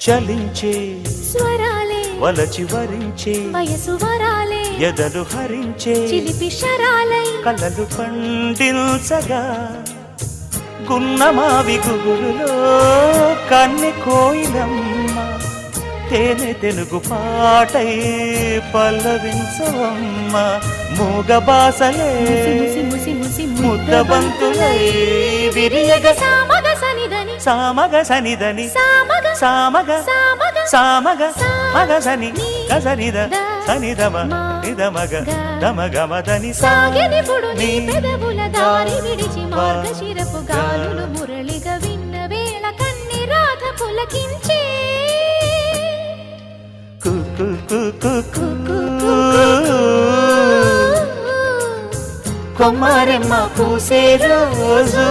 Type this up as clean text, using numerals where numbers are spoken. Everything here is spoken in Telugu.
చలించే స్వరాలే వలచి వరించే వయసు వరాలే ఎదలు హరించే చిలిపి శరాలై కలలు పండించగా గున్నమావి గుగురులో కన్నె కోయిలమ్మ తేనె తెలుగు పాటై పల్లవించవమ్మ మూగ బాసలే ముసి ముసి ముసి ముద్దబంతులై విరియగ సామగ సనిదని సామగ సనిదని సామగ సామగ సామగ సామగ మగ సని గసనిద సనిదమ మా నిదమగ దమగమదని సాగినిపుడు నీ పెదవుల దారి విడిచి మార్గశిరపు గాలులు మురళిగా విన్న వేళ కన్ని రాధ పులకించే కు కు కు కు కు కొమ్మరెమ్మ పూసే రోజు